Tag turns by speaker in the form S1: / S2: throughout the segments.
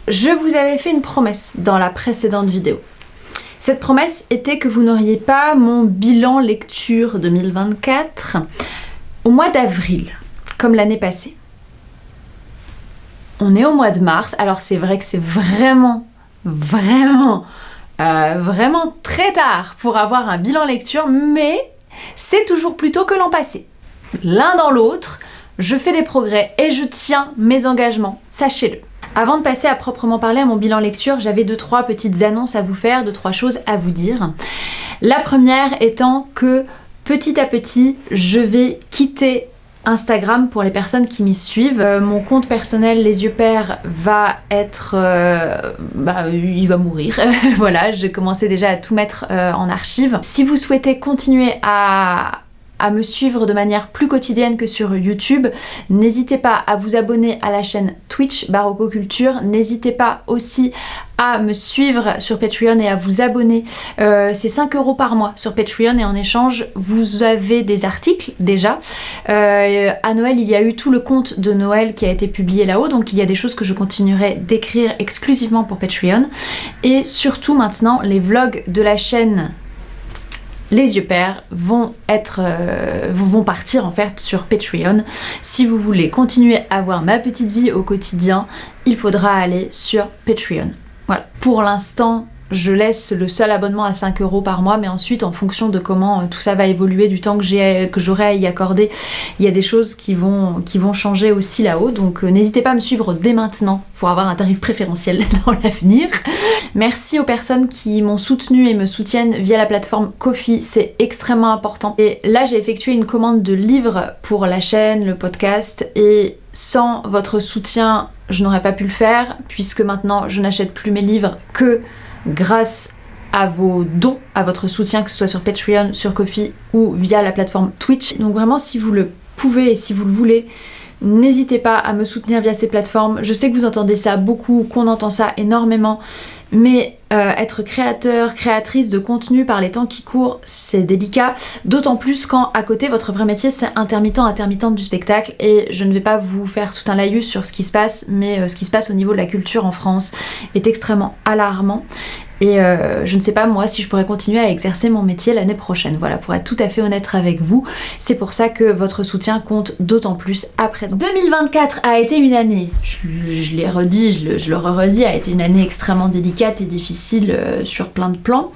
S1: Je vous avais fait une promesse dans la précédente vidéo. Cette promesse était que vous n'auriez pas mon bilan lecture 2024 au mois d'avril, comme l'année passée. On est au mois de mars, alors c'est vrai que c'est vraiment très tard pour avoir un bilan lecture, mais c'est toujours plus tôt que l'an passé. L'un dans l'autre, je fais des progrès et je tiens mes engagements, sachez-le. Avant de passer à proprement parler à mon bilan lecture, j'avais 2-3 petites annonces à vous faire, 2-3 choses à vous dire. La première étant que petit à petit, je vais quitter Instagram pour les personnes qui m'y suivent. Mon compte personnel Les Yeux Pairs va être... il va mourir. Voilà, j'ai commencé déjà à tout mettre en archive. Si vous souhaitez continuer à me suivre de manière plus quotidienne que sur YouTube, n'hésitez pas à vous abonner à la chaîne Twitch Barocco Culture, n'hésitez pas aussi à me suivre sur Patreon et à vous abonner. C'est 5 € par mois sur Patreon et en échange vous avez des articles déjà. À Noël il y a eu tout le conte de Noël qui a été publié là-haut, donc il y a des choses que je continuerai d'écrire exclusivement pour Patreon. Et surtout maintenant les vlogs de la chaîne Les Yeux Pairs vont partir en fait sur Patreon. Si vous voulez continuer à voir ma petite vie au quotidien, il faudra aller sur Patreon. Voilà. Pour l'instant, je laisse le seul abonnement à 5 € par mois, mais ensuite en fonction de comment tout ça va évoluer, du temps que j'aurai à y accorder, il y a des choses qui vont changer aussi là-haut, donc n'hésitez pas à me suivre dès maintenant pour avoir un tarif préférentiel dans l'avenir. Merci aux personnes qui m'ont soutenue et me soutiennent via la plateforme Ko-fi, c'est extrêmement important. Et là j'ai effectué une commande de livres pour la chaîne, le podcast, et sans votre soutien je n'aurais pas pu le faire, puisque maintenant je n'achète plus mes livres que grâce à vos dons, à votre soutien, que ce soit sur Patreon, sur Ko-fi ou via la plateforme Twitch. Donc vraiment, si vous le pouvez et si vous le voulez, n'hésitez pas à me soutenir via ces plateformes. Je sais que vous entendez ça beaucoup, qu'on entend ça énormément, mais être créateur, créatrice de contenu par les temps qui courent, c'est délicat, d'autant plus quand à côté votre vrai métier c'est intermittente du spectacle. Et je ne vais pas vous faire tout un laïus sur ce qui se passe, mais ce qui se passe au niveau de la culture en France est extrêmement alarmant. Et je ne sais pas moi si je pourrais continuer à exercer mon métier l'année prochaine. Voilà, pour être tout à fait honnête avec vous, c'est pour ça que votre soutien compte d'autant plus à présent. 2024 a été une année, je l'ai redit, je le redis, a été une année extrêmement délicate et difficile sur plein de plans.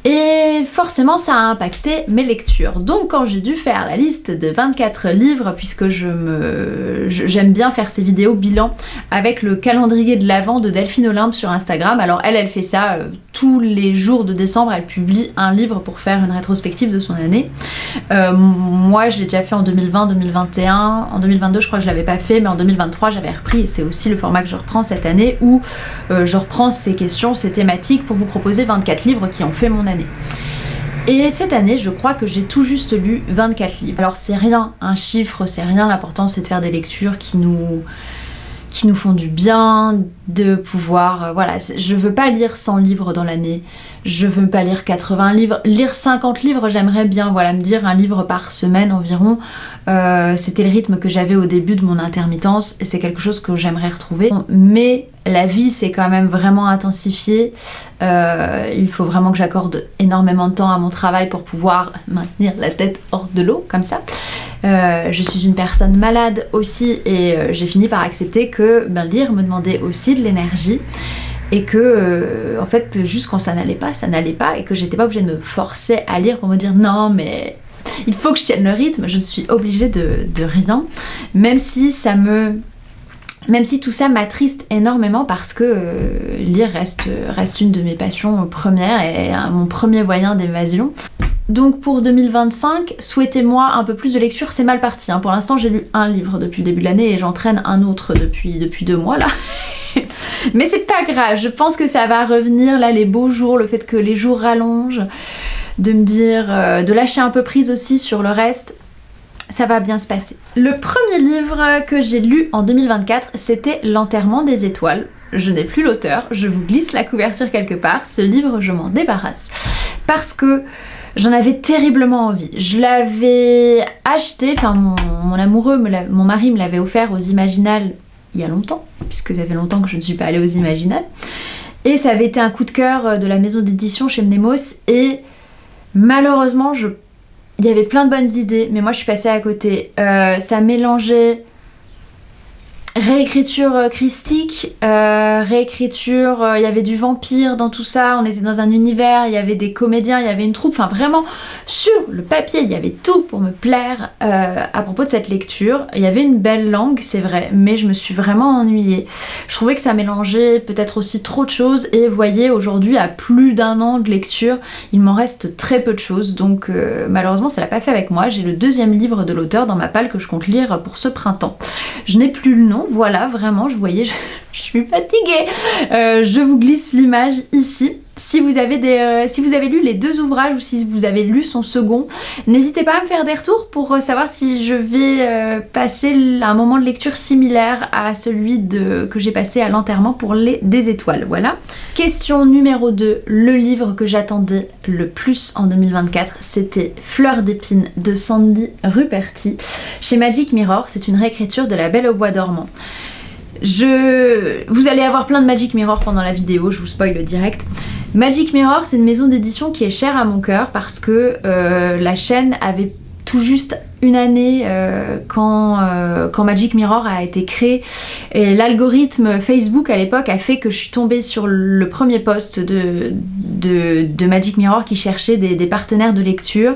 S1: Et forcément ça a impacté mes lectures. Donc quand j'ai dû faire la liste de 24 livres, puisque j'aime bien faire ces vidéos bilan avec le calendrier de l'Avent de Delphine Olympe sur Instagram. Alors elle fait ça tous les jours de décembre, elle publie un livre pour faire une rétrospective de son année. Moi je l'ai déjà fait en 2020, 2021, en 2022 je crois que je l'avais pas fait, mais en 2023 j'avais repris, et c'est aussi le format que je reprends cette année, où je reprends ces questions, ces thématiques pour vous proposer 24 livres qui ont fait mon année. Et cette année, je crois que j'ai tout juste lu 24 livres. Alors c'est rien, un chiffre, c'est rien, l'important c'est de faire des lectures qui nous font du bien, de pouvoir... voilà, je veux pas lire 100 livres dans l'année, je veux pas lire 80 livres, lire 50 livres j'aimerais bien, voilà, me dire un livre par semaine environ. C'était le rythme que j'avais au début de mon intermittence et c'est quelque chose que j'aimerais retrouver. Mais la vie s'est quand même vraiment intensifiée, il faut vraiment que j'accorde énormément de temps à mon travail pour pouvoir maintenir la tête hors de l'eau comme ça. Je suis une personne malade aussi et j'ai fini par accepter que lire me demandait aussi de l'énergie et que en fait juste quand ça n'allait pas et que j'étais pas obligée de me forcer à lire pour me dire non mais il faut que je tienne le rythme, je suis obligée de rien, même si tout ça m'attriste énormément parce que lire reste une de mes passions premières et mon premier moyen d'évasion. Donc pour 2025, souhaitez-moi un peu plus de lecture, c'est mal parti. Pour l'instant j'ai lu un livre depuis le début de l'année et j'entraîne un autre depuis 2 mois là. Mais c'est pas grave, je pense que ça va revenir là, les beaux jours, le fait que les jours rallongent, de me dire, de lâcher un peu prise aussi sur le reste. Ça va bien se passer. Le premier livre que j'ai lu en 2024, c'était L'enterrement des étoiles. Je n'ai plus l'auteur, je vous glisse la couverture quelque part. Ce livre, je m'en débarrasse parce que j'en avais terriblement envie. Je l'avais acheté, enfin mon amoureux, mon mari me l'avait offert aux Imaginales il y a longtemps, puisque ça fait longtemps que je ne suis pas allée aux Imaginales. Et ça avait été un coup de cœur de la maison d'édition chez Mnemos, et malheureusement, il y avait plein de bonnes idées, mais moi je suis passée à côté. Ça mélangeait réécriture christique, réécriture, il y avait du vampire dans tout ça, on était dans un univers, il y avait des comédiens, il y avait une troupe, enfin vraiment sur le papier il y avait tout pour me plaire à propos de cette lecture. Il y avait une belle langue, c'est vrai, mais je me suis vraiment ennuyée. Je trouvais que ça mélangeait peut-être aussi trop de choses, et vous voyez, aujourd'hui à plus d'1 an de lecture, il m'en reste très peu de choses, donc malheureusement ça l'a pas fait avec moi. J'ai le 2e livre de l'auteur dans ma palle que je compte lire pour ce printemps. Je n'ai plus le nom. Voilà, vraiment, je suis fatiguée. Je vous glisse l'image ici. Si vous avez lu les 2 ouvrages ou si vous avez lu son second, n'hésitez pas à me faire des retours pour savoir si je vais passer un moment de lecture similaire à celui que j'ai passé à l'enterrement pour des étoiles. Voilà. Question numéro 2, le livre que j'attendais le plus en 2024, c'était Fleur d'épine de Sandy Ruperti chez Magic Mirror. C'est une réécriture de La Belle au bois dormant. Vous allez avoir plein de Magic Mirror pendant la vidéo, je vous spoil direct. Magic Mirror, c'est une maison d'édition qui est chère à mon cœur parce que la chaîne avait tout juste 1 année quand Magic Mirror a été créé, et l'algorithme Facebook à l'époque a fait que je suis tombée sur le premier post de Magic Mirror qui cherchait des partenaires de lecture,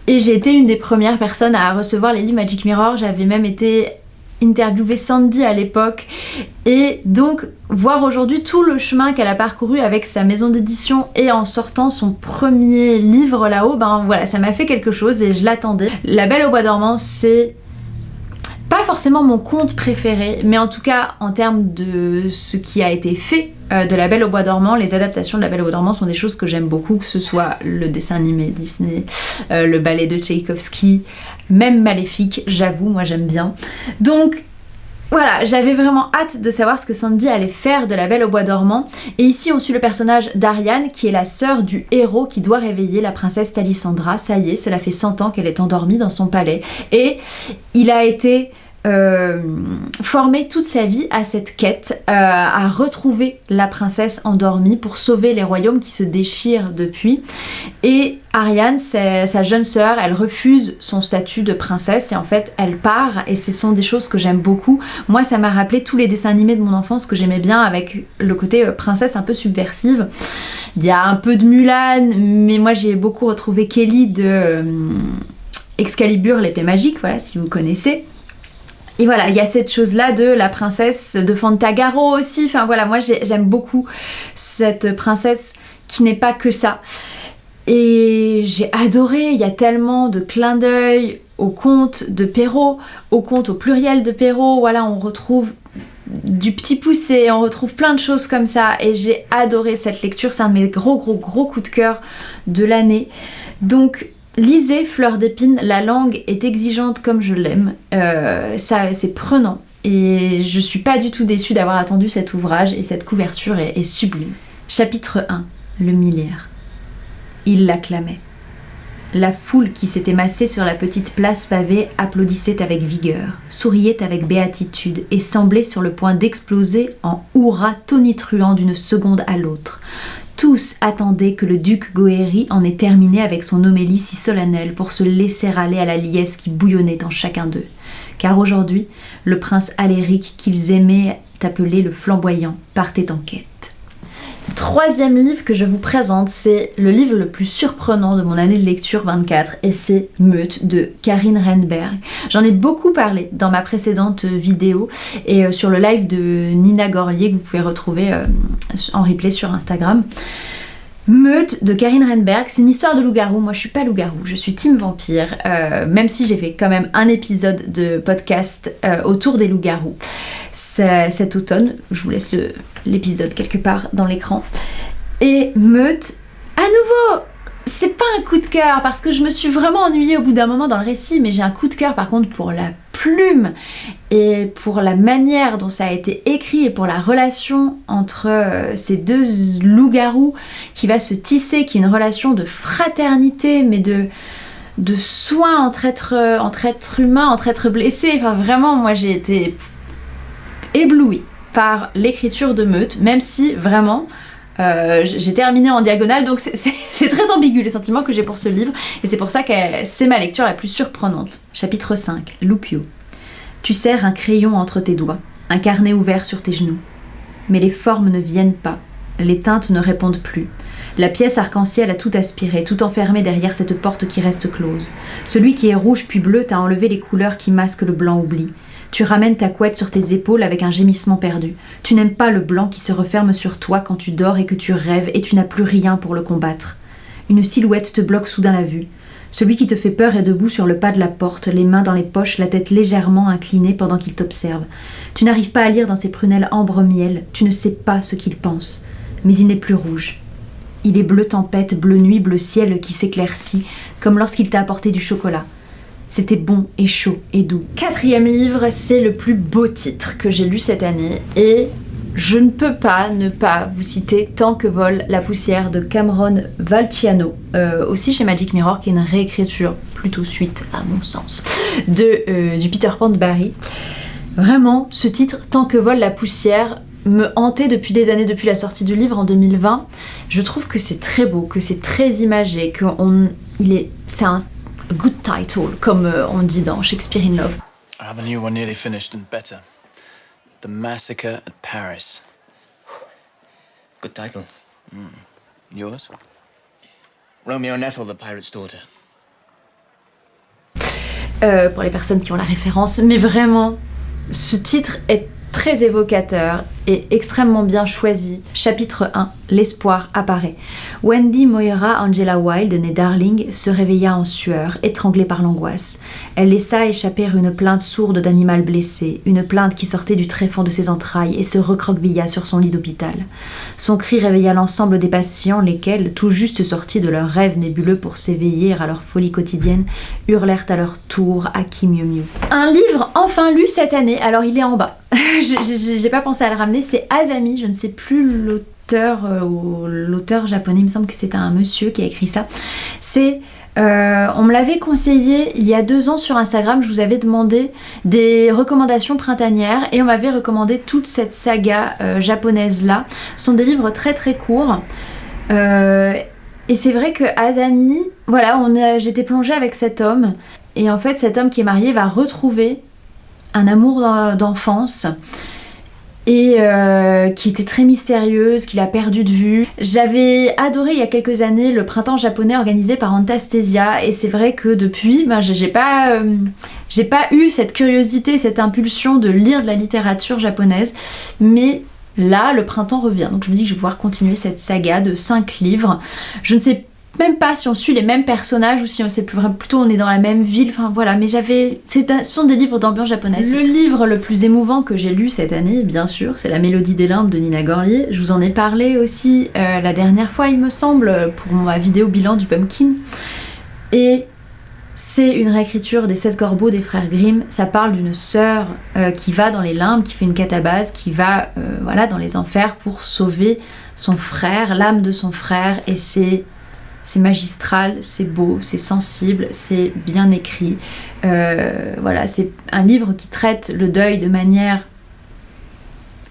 S1: et j'ai été une des premières personnes à recevoir les livres Magic Mirror. J'avais même été interviewer Sandy à l'époque, et donc voir aujourd'hui tout le chemin qu'elle a parcouru avec sa maison d'édition et en sortant son premier livre là-haut, ben voilà, ça m'a fait quelque chose et je l'attendais. La Belle au bois dormant, c'est pas forcément mon conte préféré, mais en tout cas en termes de ce qui a été fait de La Belle au bois dormant, les adaptations de La Belle au bois dormant sont des choses que j'aime beaucoup, que ce soit le dessin animé Disney, le ballet de Tchaïkovski, même Maléfique, j'avoue, moi j'aime bien. Donc voilà, j'avais vraiment hâte de savoir ce que Sandy allait faire de La Belle au bois dormant. Et ici on suit le personnage d'Ariane, qui est la sœur du héros qui doit réveiller la princesse Talisandra. Ça y est, cela fait 100 ans qu'elle est endormie dans son palais, et il a été formé toute sa vie à cette quête, à retrouver la princesse endormie pour sauver les royaumes qui se déchirent depuis. Et Ariane, sa jeune sœur, elle refuse son statut de princesse et en fait elle part, et ce sont des choses que j'aime beaucoup. Moi ça m'a rappelé tous les dessins animés de mon enfance que j'aimais bien, avec le côté princesse un peu subversive. Il y a un peu de Mulan, mais moi j'ai beaucoup retrouvé Kelly de Excalibur, l'épée magique, voilà, si vous connaissez. Et voilà, il y a cette chose-là de la princesse de Fantagaro aussi. Enfin voilà, moi j'aime beaucoup cette princesse qui n'est pas que ça. Et j'ai adoré, il y a tellement de clins d'œil au conte de Perrault, au conte au pluriel de Perrault. Voilà, on retrouve du Petit Poucet, on retrouve plein de choses comme ça. Et j'ai adoré cette lecture, c'est un de mes gros coups de cœur de l'année. Donc lisez Fleur d'épine, la langue est exigeante comme je l'aime, c'est prenant et je suis pas du tout déçue d'avoir attendu cet ouvrage, et cette couverture est sublime. Chapitre 1, le millière. Il l'acclamait. La foule qui s'était massée sur la petite place pavée applaudissait avec vigueur, souriait avec béatitude et semblait sur le point d'exploser en hurrahs tonitruants d'une seconde à l'autre. Tous attendaient que le duc Goëri en ait terminé avec son homélie si solennelle pour se laisser aller à la liesse qui bouillonnait en chacun d'eux. Car aujourd'hui, le prince Aléric, qu'ils aimaient appeler le flamboyant, partait en quête. 3e livre que je vous présente, c'est le livre le plus surprenant de mon année de lecture 24, et c'est Meute de Karine Rehnberg. J'en ai beaucoup parlé dans ma précédente vidéo et sur le live de Nina Gorlier que vous pouvez retrouver en replay sur Instagram. Meute de Karine Rehnberg, c'est une histoire de loup-garou. Moi je suis pas loup-garou, je suis team vampire, même si j'ai fait quand même un épisode de podcast autour des loups-garous cet automne. Je vous laisse l'épisode quelque part dans l'écran. Et Meute, à nouveau, c'est pas un coup de cœur parce que je me suis vraiment ennuyée au bout d'un moment dans le récit, mais j'ai un coup de cœur par contre pour la plume et pour la manière dont ça a été écrit et pour la relation entre ces deux loups-garous qui va se tisser, qui est une relation de fraternité mais de soin entre êtres humains, entre êtres blessés. Enfin vraiment, moi j'ai été éblouie par l'écriture de Meute, même si vraiment j'ai terminé en diagonale, donc c'est très ambigu les sentiments que j'ai pour ce livre, et c'est pour ça que c'est ma lecture la plus surprenante. Chapitre 5, Loupio. Tu serres un crayon entre tes doigts, un carnet ouvert sur tes genoux. Mais les formes ne viennent pas, les teintes ne répondent plus. La pièce arc-en-ciel a tout aspiré, tout enfermé derrière cette porte qui reste close. Celui qui est rouge puis bleu t'a enlevé les couleurs qui masquent le blanc oubli. Tu ramènes ta couette sur tes épaules avec un gémissement perdu. Tu n'aimes pas le blanc qui se referme sur toi quand tu dors et que tu rêves et tu n'as plus rien pour le combattre. Une silhouette te bloque soudain la vue. Celui qui te fait peur est debout sur le pas de la porte, les mains dans les poches, la tête légèrement inclinée pendant qu'il t'observe. Tu n'arrives pas à lire dans ses prunelles ambre miel, tu ne sais pas ce qu'il pense. Mais il n'est plus rouge. Il est bleu tempête, bleu nuit, bleu ciel qui s'éclaircit, comme lorsqu'il t'a apporté du chocolat. C'était bon et chaud et doux. 4e livre, c'est le plus beau titre que j'ai lu cette année et je ne peux pas ne pas vous citer Tant que vole la poussière de Cameron Valciano, aussi chez Magic Mirror, qui est une réécriture, plutôt suite à mon sens, du Peter Pan de Barry. Vraiment, ce titre Tant que vole la poussière me hantait depuis des années, depuis la sortie du livre en 2020. Je trouve que c'est très beau, que c'est très imagé, c'est un good title, comme on dit dans Shakespeare in Love.
S2: I have a new one nearly finished and better. The Massacre at Paris.
S3: Good title.
S2: Yours?
S3: Romeo and Ethel, the pirate's daughter.
S1: Pour les personnes qui ont la référence, mais vraiment, ce titre est très évocateur et extrêmement bien choisi. Chapitre 1, l'espoir apparaît. Wendy Moira Angela Wilde, née Darling, se réveilla en sueur, étranglée par l'angoisse. Elle laissa échapper une plainte sourde d'animal blessé, une plainte qui sortait du tréfonds de ses entrailles et se recroquevilla sur son lit d'hôpital. Son cri réveilla l'ensemble des patients, lesquels, tout juste sortis de leurs rêves nébuleux pour s'éveiller à leur folie quotidienne, hurlèrent à leur tour à qui mieux mieux. Un livre enfin lu cette année, alors il est en bas. J'ai pas pensé à le ramener, c'est Asami, je ne sais plus l'auteur japonais, il me semble que c'est un monsieur qui a écrit ça. On me l'avait conseillé il y a 2 ans sur Instagram, je vous avais demandé des recommandations printanières et on m'avait recommandé toute cette saga japonaise là. Ce sont des livres très très courts. Et c'est vrai que Asami, voilà, j'étais plongée avec cet homme et en fait cet homme qui est marié va retrouver un amour d'enfance et qui était très mystérieuse, qu'il a perdu de vue. J'avais adoré il y a quelques années le printemps japonais organisé par Antastasia et c'est vrai que depuis, j'ai pas eu cette curiosité, cette impulsion de lire de la littérature japonaise, mais là le printemps revient, donc je me dis que je vais pouvoir continuer cette saga de 5 livres. Je ne sais même pas si on suit les mêmes personnages ou si plutôt on est dans la même ville, enfin voilà, mais ce sont des livres d'ambiance japonaise. Le livre le plus émouvant que j'ai lu cette année, bien sûr, c'est La Mélodie des limbes de Nina Gorlier. Je vous en ai parlé aussi la dernière fois, il me semble, pour ma vidéo bilan du Pumpkin. Et c'est une réécriture des 7 corbeaux des frères Grimm. Ça parle d'une sœur qui va dans les limbes, qui fait une catabase, qui va dans les enfers pour sauver son frère, l'âme de son frère, et c'est magistral, c'est beau, c'est sensible, c'est bien écrit. C'est un livre qui traite le deuil de manière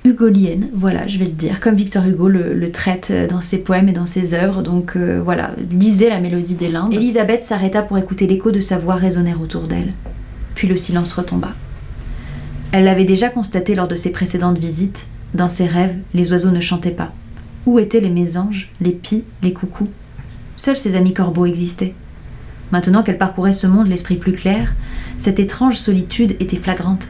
S1: hugolienne, voilà, je vais le dire, comme Victor Hugo le traite dans ses poèmes et dans ses œuvres. Donc lisez La Mélodie des limbes. Elisabeth s'arrêta pour écouter l'écho de sa voix résonner autour d'elle. Puis le silence retomba. Elle l'avait déjà constaté lors de ses précédentes visites. Dans ses rêves, les oiseaux ne chantaient pas. Où étaient les mésanges, les pies, les coucous ? Seuls ses amis corbeaux existaient. Maintenant qu'elle parcourait ce monde l'esprit plus clair, cette étrange solitude était flagrante.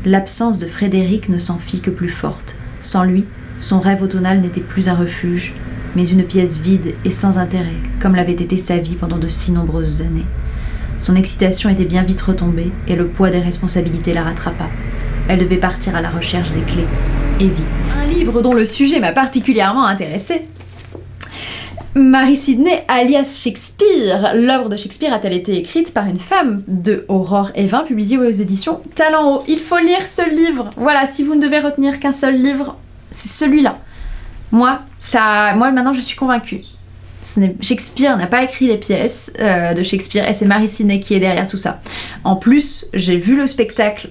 S1: L'absence de Frédéric ne s'en fit que plus forte. Sans lui, son rêve automnal n'était plus un refuge, mais une pièce vide et sans intérêt, comme l'avait été sa vie pendant de si nombreuses années. Son excitation était bien vite retombée, et le poids des responsabilités la rattrapa. Elle devait partir à la recherche des clés, et vite. Un livre dont le sujet m'a particulièrement intéressée. Mary Sidney, alias Shakespeare. L'œuvre de Shakespeare a-t-elle été écrite par une femme de Aurore Evin, publiée aux éditions Talent Haut. Il faut lire ce livre. Voilà, si vous ne devez retenir qu'un seul livre, c'est celui-là. Moi maintenant je suis convaincue. Shakespeare n'a pas écrit les pièces de Shakespeare et c'est Mary Sidney qui est derrière tout ça. En plus, j'ai vu le spectacle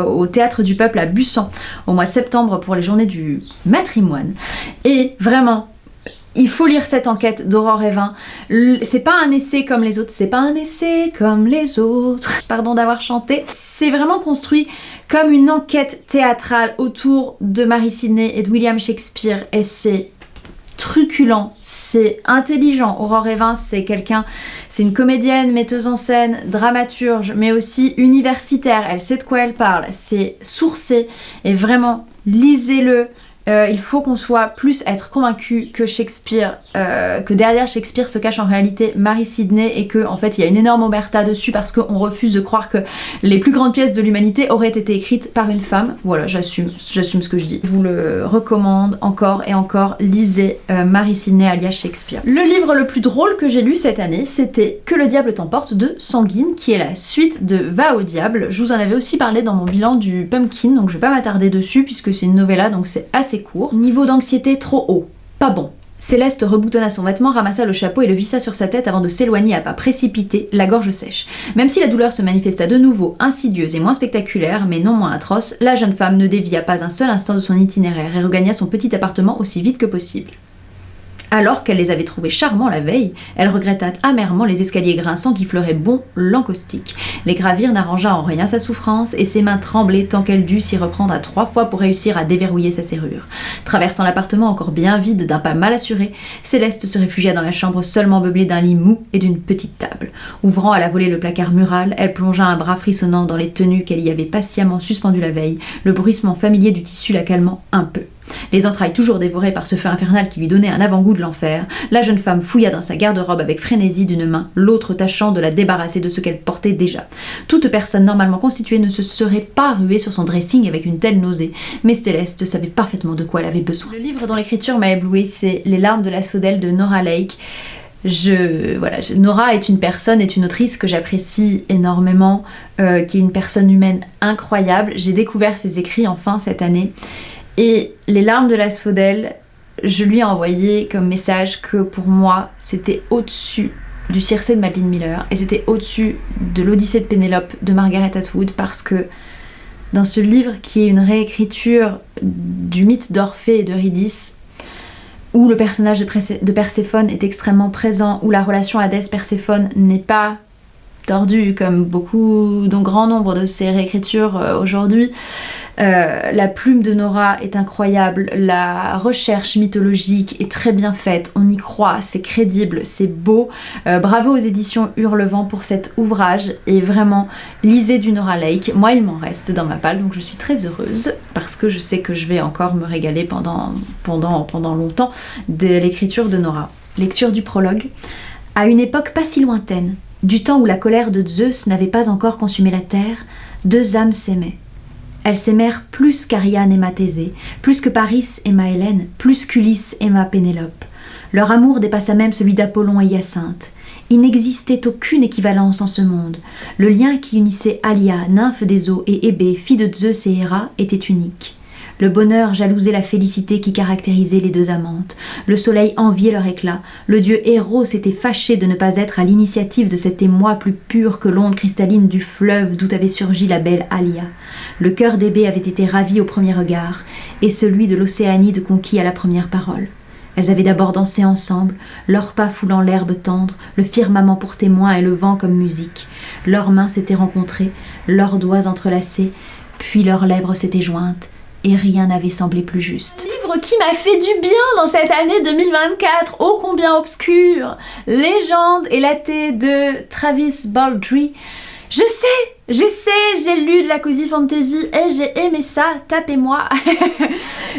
S1: au Théâtre du Peuple à Bussan au mois de septembre pour les journées du matrimoine. Et vraiment, il faut lire cette enquête d'Aurore Évin. C'est pas un essai comme les autres, c'est pas un essai comme les autres. Pardon d'avoir chanté. C'est vraiment construit comme une enquête théâtrale autour de Mary Sidney et de William Shakespeare et c'est truculent, c'est intelligent. Aurore Évin, c'est une comédienne, metteuse en scène, dramaturge, mais aussi universitaire. Elle sait de quoi elle parle. C'est sourcé et vraiment, lisez-le. Il faut qu'on soit plus être convaincu que Shakespeare, que derrière Shakespeare se cache en réalité Mary Sidney et que en fait il y a une énorme omerta dessus parce qu'on refuse de croire que les plus grandes pièces de l'humanité auraient été écrites par une femme. Voilà, j'assume ce que je dis. Je vous le recommande encore et encore, lisez Mary Sidney alias Shakespeare. Le livre le plus drôle que j'ai lu cette année, c'était Que le diable t'emporte de Sanguine, qui est la suite de Va au diable. Je vous en avais aussi parlé dans mon bilan du Pumpkin, donc je vais pas m'attarder dessus puisque c'est une novella, donc c'est assez court. Niveau d'anxiété trop haut, pas bon. Céleste reboutonna son vêtement, ramassa le chapeau et le vissa sur sa tête avant de s'éloigner à pas précipités, la gorge sèche. Même si la douleur se manifesta de nouveau, insidieuse et moins spectaculaire, mais non moins atroce, la jeune femme ne dévia pas un seul instant de son itinéraire et regagna son petit appartement aussi vite que possible. Alors qu'elle les avait trouvés charmants la veille, elle regretta amèrement les escaliers grinçants qui fleuraient bon l'encaustique. Les gravir n'arrangea en rien sa souffrance et ses mains tremblaient tant qu'elle dut s'y reprendre à 3 fois pour réussir à déverrouiller sa serrure. Traversant l'appartement encore bien vide d'un pas mal assuré, Céleste se réfugia dans la chambre seulement meublée d'un lit mou et d'une petite table. Ouvrant à la volée le placard mural, elle plongea un bras frissonnant dans les tenues qu'elle y avait patiemment suspendues la veille, le bruissement familier du tissu la calmant un peu. Les entrailles toujours dévorées par ce feu infernal qui lui donnait un avant-goût de l'enfer, la jeune femme fouilla dans sa garde-robe avec frénésie d'une main, l'autre tâchant de la débarrasser de ce qu'elle portait déjà. Toute personne normalement constituée ne se serait pas ruée sur son dressing avec une telle nausée, mais Céleste savait parfaitement de quoi elle avait besoin. Le livre dont l'écriture m'a ébloui, c'est Les larmes de l'asphodèle de Nora Lake. Nora est une autrice que j'apprécie énormément, qui est une personne humaine incroyable. J'ai découvert ses écrits enfin cette année. Et Les larmes de l'asphodèle, je lui ai envoyé comme message que pour moi, c'était au-dessus du Circé de Madeline Miller et c'était au-dessus de l'Odyssée de Pénélope de Margaret Atwood parce que dans ce livre qui est une réécriture du mythe d'Orphée et d'Eurydice, où le personnage de Perséphone est extrêmement présent, où la relation Hadès-Perséphone n'est pas tordue comme d'un grand nombre de ces réécritures aujourd'hui. La plume de Nora est incroyable, la recherche mythologique est très bien faite, on y croit, c'est crédible, c'est beau. Bravo aux éditions Hurlevent pour cet ouvrage et vraiment lisez du Nora Lake. Moi il m'en reste dans ma palle donc je suis très heureuse parce que je sais que je vais encore me régaler pendant longtemps de l'écriture de Nora. Lecture du prologue. À une époque pas si lointaine, du temps où la colère de Zeus n'avait pas encore consumé la terre, 2 âmes s'aimaient. Elles s'aimèrent plus qu'Ariane aima Thésée, plus que Paris aima Hélène, plus qu'Ulysse aima Pénélope. Leur amour dépassa même celui d'Apollon et Hyacinthe. Il n'existait aucune équivalence en ce monde. Le lien qui unissait Alia, nymphe des eaux, et Hébé, fille de Zeus et Héra, était unique. Le bonheur jalousait la félicité qui caractérisait les 2 amantes. Le soleil enviait leur éclat. Le dieu Héros s'était fâché de ne pas être à l'initiative de cet émoi plus pur que l'onde cristalline du fleuve d'où avait surgi la belle Alia. Le cœur d'Hébé avait été ravi au premier regard, et celui de l'Océanide conquis à la première parole. Elles avaient d'abord dansé ensemble, leurs pas foulant l'herbe tendre, le firmament pour témoin et le vent comme musique. Leurs mains s'étaient rencontrées, leurs doigts entrelacés, puis leurs lèvres s'étaient jointes. Et rien n'avait semblé plus juste. Un livre qui m'a fait du bien dans cette année 2024, ô combien obscure. Légende et la thé de Travis Baldree. Je sais, j'ai lu de la cozy fantasy et j'ai aimé ça, tapez-moi.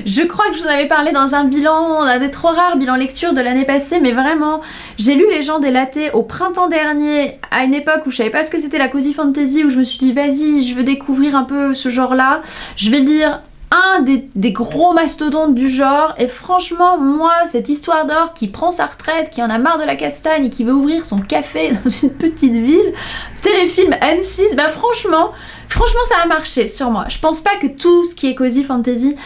S1: Je crois que je vous en avais parlé dans un des trop rares bilans lecture de l'année passée, mais vraiment, j'ai lu Légende et la thé au printemps dernier, à une époque où je savais pas ce que c'était la cozy fantasy, où je me suis dit vas-y, je veux découvrir un peu ce genre-là, je vais lire un des gros mastodontes du genre et franchement moi cette histoire d'or qui prend sa retraite, qui en a marre de la castagne et qui veut ouvrir son café dans une petite ville, téléfilm M6, bah franchement ça a marché sur moi. Je pense pas que tout ce qui est cozy fantasy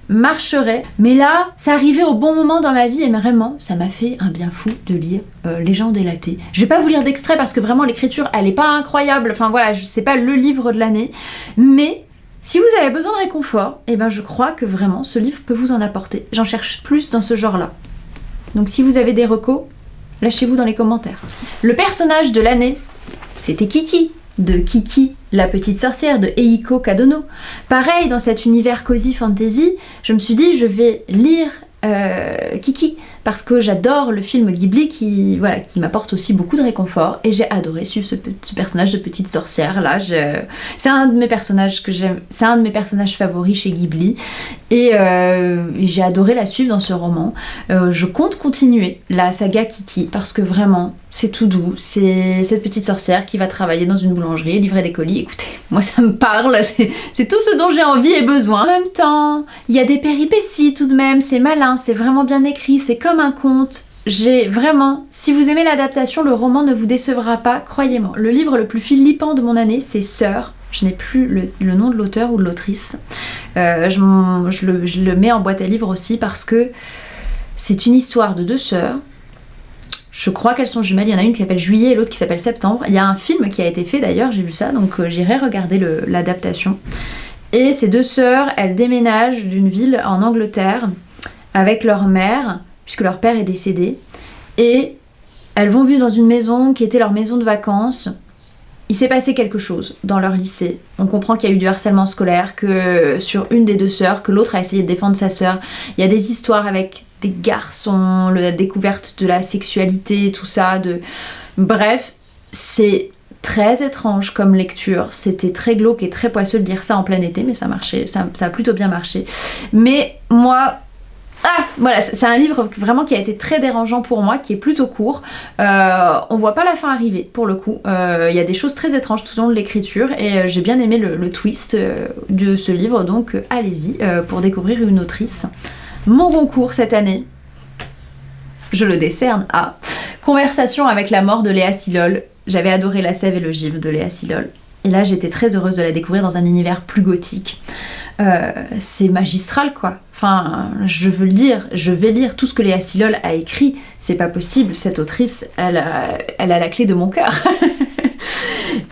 S1: marcherait. Mais là, ça arrivait au bon moment dans ma vie et vraiment, ça m'a fait un bien fou de lire Légende et Laté. Je vais pas vous lire d'extrait parce que vraiment l'écriture, elle est pas incroyable. Enfin voilà, c'est pas le livre de l'année. Mais si vous avez besoin de réconfort, eh ben je crois que vraiment ce livre peut vous en apporter. J'en cherche plus dans ce genre-là. Donc si vous avez des recos, lâchez-vous dans les commentaires. Le personnage de l'année, c'était Kiki, de Kiki, la petite sorcière de Eiko Kadono. Pareil, dans cet univers cozy fantasy, je me suis dit je vais lire Kiki, parce que j'adore le film Ghibli qui m'apporte aussi beaucoup de réconfort et j'ai adoré suivre ce personnage de petite sorcière là. C'est un de mes personnages que j'aime, c'est un de mes personnages favoris chez Ghibli et j'ai adoré la suivre dans ce roman. Je compte continuer la saga Kiki parce que vraiment c'est tout doux, c'est cette petite sorcière qui va travailler dans une boulangerie, livrer des colis. Écoutez, moi ça me parle, c'est tout ce dont j'ai envie et besoin. En même temps, il y a des péripéties tout de même, c'est malin, c'est vraiment bien écrit, c'est comme un conte. J'ai vraiment, si vous aimez l'adaptation, le roman ne vous décevra pas, croyez-moi. Le livre le plus flippant de mon année, c'est Sœur. Je n'ai plus le nom de l'auteur ou de l'autrice. Je le mets en boîte à livres aussi parce que c'est une histoire de deux sœurs. Je crois qu'elles sont jumelles, il y en a une qui s'appelle Juillet et l'autre qui s'appelle Septembre. Il y a un film qui a été fait d'ailleurs, j'ai vu ça, donc j'irai regarder l'adaptation. Et ces deux sœurs, elles déménagent d'une ville en Angleterre avec leur mère, puisque leur père est décédé. Et elles vont vivre dans une maison qui était leur maison de vacances. Il s'est passé quelque chose dans leur lycée. On comprend qu'il y a eu du harcèlement scolaire, que sur une des deux sœurs, que l'autre a essayé de défendre sa sœur. Il y a des histoires avec des garçons, la découverte de la sexualité, tout ça. Bref, c'est très étrange comme lecture. C'était très glauque et très poisseux de lire ça en plein été, mais ça marchait, ça a plutôt bien marché. Mais moi... voilà, c'est un livre vraiment qui a été très dérangeant pour moi, qui est plutôt court. On voit pas la fin arriver pour le coup. Il y a des choses très étranges tout au long de l'écriture et j'ai bien aimé le twist de ce livre, donc allez-y pour découvrir une autrice. Mon concours cette année, je le décerne à Conversation avec la mort de Léa Silol. J'avais adoré La Sève et le Givre de Léa Silol. Et là, j'étais très heureuse de la découvrir dans un univers plus gothique. C'est magistral quoi. Enfin, je veux le dire, je vais lire tout ce que Léa Silol a écrit. C'est pas possible, cette autrice, elle a la clé de mon cœur.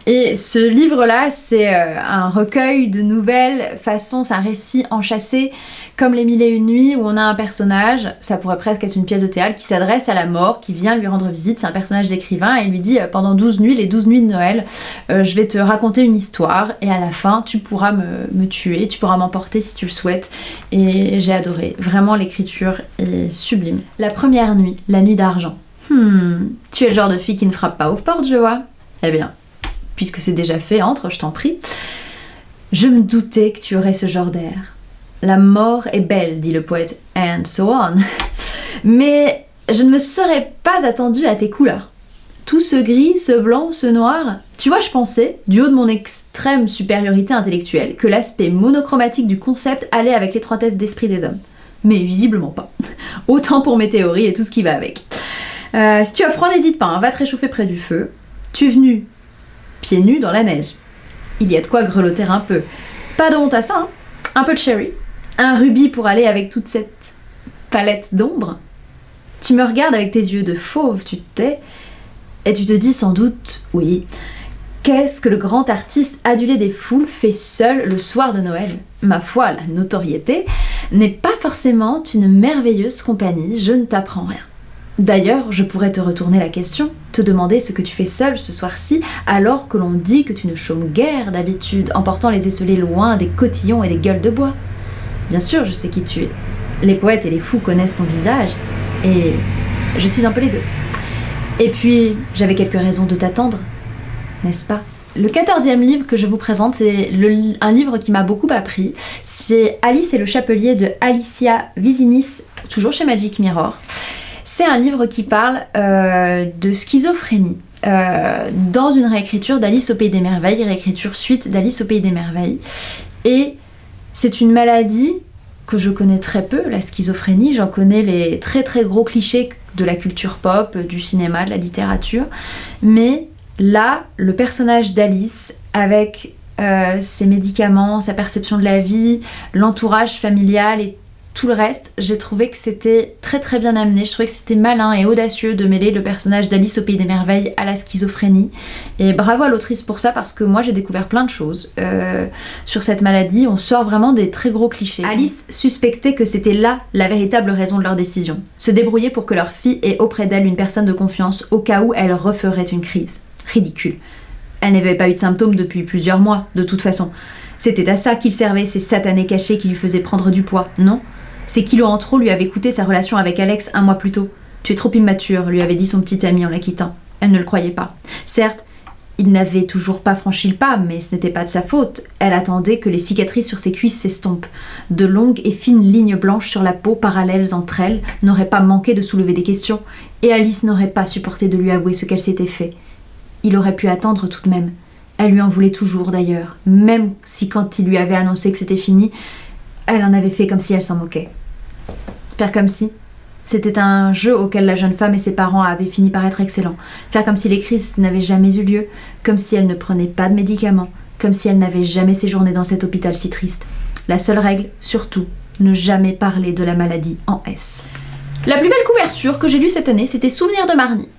S1: Et ce livre-là, c'est un recueil de nouvelles façons, c'est un récit enchâssé, comme Les Mille et Une Nuits, où on a un personnage, ça pourrait presque être une pièce de théâtre, qui s'adresse à la mort, qui vient lui rendre visite. C'est un personnage d'écrivain et il lui dit pendant 12 nuits, les 12 nuits de Noël, je vais te raconter une histoire et à la fin, tu pourras me tuer, tu pourras m'emporter si tu le souhaites. Et j'ai adoré, vraiment l'écriture est sublime. La première nuit, la nuit d'argent. Tu es le genre de fille qui ne frappe pas aux portes, je vois. Eh bien, puisque c'est déjà fait, entre, je t'en prie. Je me doutais que tu aurais ce genre d'air. La mort est belle, dit le poète, and so on. Mais je ne me serais pas attendue à tes couleurs. Tout ce gris, ce blanc, ce noir. Tu vois, je pensais, du haut de mon extrême supériorité intellectuelle, que l'aspect monochromatique du concept allait avec l'étroitesse d'esprit des hommes. Mais visiblement pas. Autant pour mes théories et tout ce qui va avec. Si tu as froid, n'hésite pas, hein, va te réchauffer près du feu. Tu es venu pieds nus dans la neige. Il y a de quoi grelotter un peu. Pas de honte à ça, hein. Un peu de sherry, un rubis pour aller avec toute cette palette d'ombre. Tu me regardes avec tes yeux de fauve, tu te tais, et tu te dis sans doute, oui, qu'est-ce que le grand artiste adulé des foules fait seul le soir de Noël? Ma foi, la notoriété n'est pas forcément une merveilleuse compagnie, je ne t'apprends rien. D'ailleurs, je pourrais te retourner la question, te demander ce que tu fais seul ce soir-ci, alors que l'on dit que tu ne chômes guère d'habitude, en portant les esselés loin des cotillons et des gueules de bois. Bien sûr, je sais qui tu es. Les poètes et les fous connaissent ton visage, et je suis un peu les deux. Et puis, j'avais quelques raisons de t'attendre, n'est-ce pas? Le 14e livre que je vous présente, c'est un livre qui m'a beaucoup appris. C'est Alice et le Chapelier de Alicia Viziniz, toujours chez Magic Mirror. C'est un livre qui parle de schizophrénie dans une réécriture d'Alice au Pays des Merveilles, réécriture suite d'Alice au Pays des Merveilles. Et c'est une maladie que je connais très peu, la schizophrénie. J'en connais les très très gros clichés de la culture pop, du cinéma, de la littérature. Mais là, le personnage d'Alice, avec ses médicaments, sa perception de la vie, l'entourage familial et tout le reste, j'ai trouvé que c'était très très bien amené. Je trouvais que c'était malin et audacieux de mêler le personnage d'Alice au Pays des Merveilles à la schizophrénie. Et bravo à l'autrice pour ça, parce que moi j'ai découvert plein de choses sur cette maladie. On sort vraiment des très gros clichés. Alice suspectait que c'était là la véritable raison de leur décision. Se débrouiller pour que leur fille ait auprès d'elle une personne de confiance au cas où elle referait une crise. Ridicule. Elle n'avait pas eu de symptômes depuis plusieurs mois, de toute façon. C'était à ça qu'il servait ces satanés cachets qui lui faisaient prendre du poids, non ? Ces kilos en trop lui avaient coûté sa relation avec Alex 1 mois plus tôt. « Tu es trop immature », lui avait dit son petit ami en la quittant. Elle ne le croyait pas. Certes, il n'avait toujours pas franchi le pas, mais ce n'était pas de sa faute. Elle attendait que les cicatrices sur ses cuisses s'estompent. De longues et fines lignes blanches sur la peau, parallèles entre elles, n'auraient pas manqué de soulever des questions, et Alice n'aurait pas supporté de lui avouer ce qu'elle s'était fait. Il aurait pu attendre tout de même. Elle lui en voulait toujours d'ailleurs, même si quand il lui avait annoncé que c'était fini, elle en avait fait comme si elle s'en moquait. Faire comme si, c'était un jeu auquel la jeune femme et ses parents avaient fini par être excellents. Faire comme si les crises n'avaient jamais eu lieu, comme si elle ne prenait pas de médicaments, comme si elle n'avait jamais séjourné dans cet hôpital si triste. La seule règle, surtout, ne jamais parler de la maladie en S. La plus belle couverture que j'ai lue cette année, c'était Souvenir de Marnie.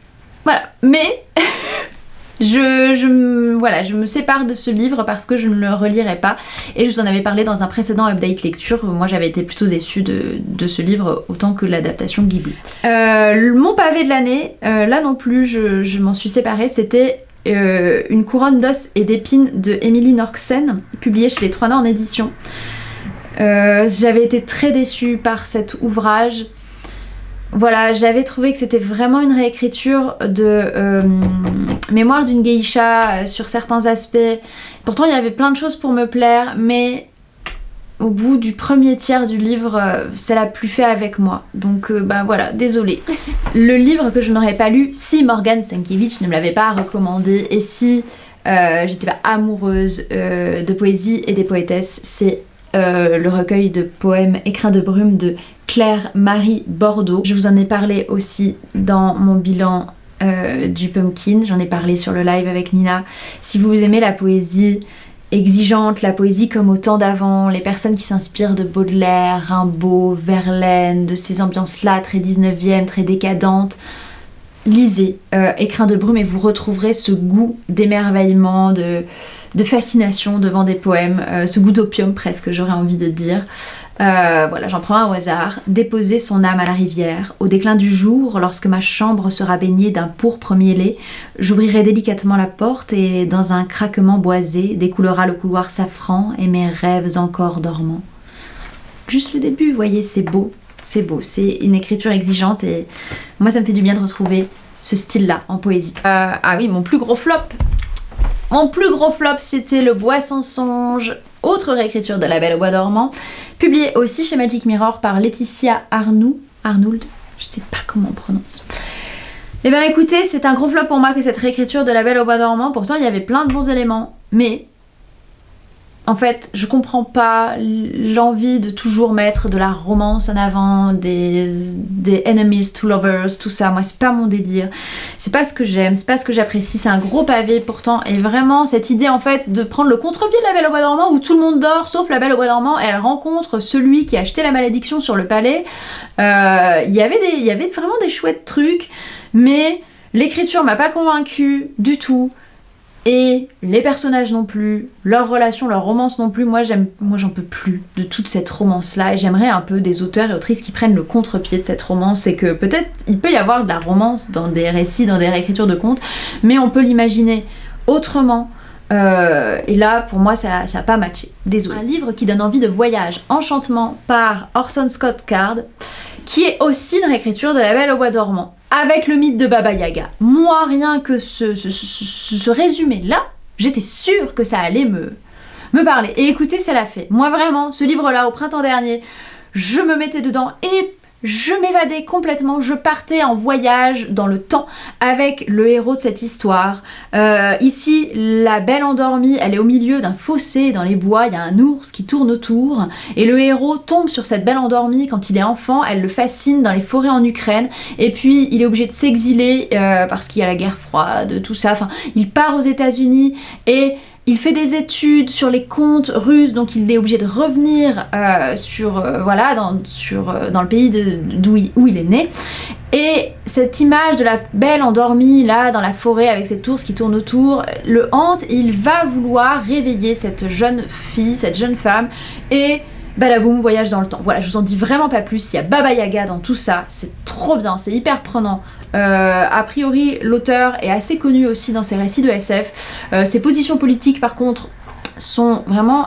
S1: Voilà, mais je me sépare de ce livre parce que je ne le relirai pas, et je vous en avais parlé dans un précédent update lecture. Moi j'avais été plutôt déçue de ce livre autant que l'adaptation Ghibli. Mon pavé de l'année, là non plus je m'en suis séparée, c'était Une couronne d'os et d'épines de Émilie Norksen, publié chez Les Trois Nains en édition. J'avais été très déçue par cet ouvrage. Voilà, j'avais trouvé que c'était vraiment une réécriture de Mémoire d'une geisha sur certains aspects. Pourtant, il y avait plein de choses pour me plaire, mais au bout du premier tiers du livre, ça l'a plus fait avec moi. Donc, voilà, désolée. Le livre que je n'aurais pas lu si Morgane Stankiewicz ne me l'avait pas recommandé et si j'étais pas amoureuse de poésie et des poétesses, c'est le recueil de poèmes Écrins de brume de Claire-Marie Bordeaux. Je vous en ai parlé aussi dans mon bilan du Pumpkin, j'en ai parlé sur le live avec Nina. Si vous aimez la poésie exigeante, la poésie comme au temps d'avant, les personnes qui s'inspirent de Baudelaire, Rimbaud, Verlaine, de ces ambiances-là très 19e, très décadentes, lisez Écrins de brume et vous retrouverez ce goût d'émerveillement, de fascination devant des poèmes, ce goût d'opium presque, j'aurais envie de dire. Voilà, j'en prends un au hasard. Déposer son âme à la rivière. Au déclin du jour, lorsque ma chambre sera baignée d'un pourpre mielé, j'ouvrirai délicatement la porte et, dans un craquement boisé, découlera le couloir safran et mes rêves encore dormants. Juste le début, vous voyez, c'est beau. C'est beau, c'est une écriture exigeante et moi ça me fait du bien de retrouver ce style-là en poésie. Ah oui, mon plus gros flop, c'était Le Bois sans songe, autre réécriture de La Belle au Bois dormant, publié aussi chez Magic Mirror par Laetitia Arnould, je sais pas comment on prononce. Et bien écoutez, c'est un gros flop pour moi que cette réécriture de La Belle au Bois dormant. Pourtant il y avait plein de bons éléments, mais en fait, je comprends pas l'envie de toujours mettre de la romance en avant, des enemies to lovers, tout ça. Moi, c'est pas mon délire. C'est pas ce que j'aime, c'est pas ce que j'apprécie. C'est un gros pavé pourtant. Et vraiment, cette idée en fait de prendre le contre-pied de La Belle au Bois dormant où tout le monde dort sauf La Belle au Bois dormant. Elle rencontre celui qui a acheté la malédiction sur le palais. Il y avait vraiment des chouettes trucs, mais l'écriture m'a pas convaincue du tout. Et les personnages non plus, leur relation, leur romance non plus. Moi j'en peux plus de toute cette romance là et j'aimerais un peu des auteurs et autrices qui prennent le contre-pied de cette romance et que peut-être il peut y avoir de la romance dans des récits, dans des réécritures de contes, mais on peut l'imaginer autrement. Et là pour moi ça a pas matché, désolé. Un livre qui donne envie de voyage, Enchantement par Orson Scott Card, qui est aussi une réécriture de La Belle au Bois dormant, avec le mythe de Baba Yaga. Moi, rien que ce résumé-là, j'étais sûre que ça allait me parler. Et écoutez, ça l'a fait. Moi, vraiment, ce livre-là, au printemps dernier, je me mettais dedans et je m'évadais complètement. Je partais en voyage dans le temps avec le héros de cette histoire. Ici, la belle endormie, elle est au milieu d'un fossé dans les bois. Il y a un ours qui tourne autour et le héros tombe sur cette belle endormie quand il est enfant. Elle le fascine dans les forêts en Ukraine et puis il est obligé de s'exiler parce qu'il y a la guerre froide, tout ça. Enfin, il part aux États-Unis et Il fait des études sur les contes russes, donc il est obligé de revenir dans le pays où il est né. Et cette image de la belle endormie là dans la forêt avec cet ours qui tourne autour le hante. Il va vouloir réveiller cette jeune fille, cette jeune femme, et badaboum, voyage dans le temps. Voilà, je vous en dis vraiment pas plus. Il y a Baba Yaga dans tout ça, c'est trop bien, c'est hyper prenant. A priori, l'auteur est assez connu aussi dans ses récits de SF. Ses positions politiques, par contre, sont vraiment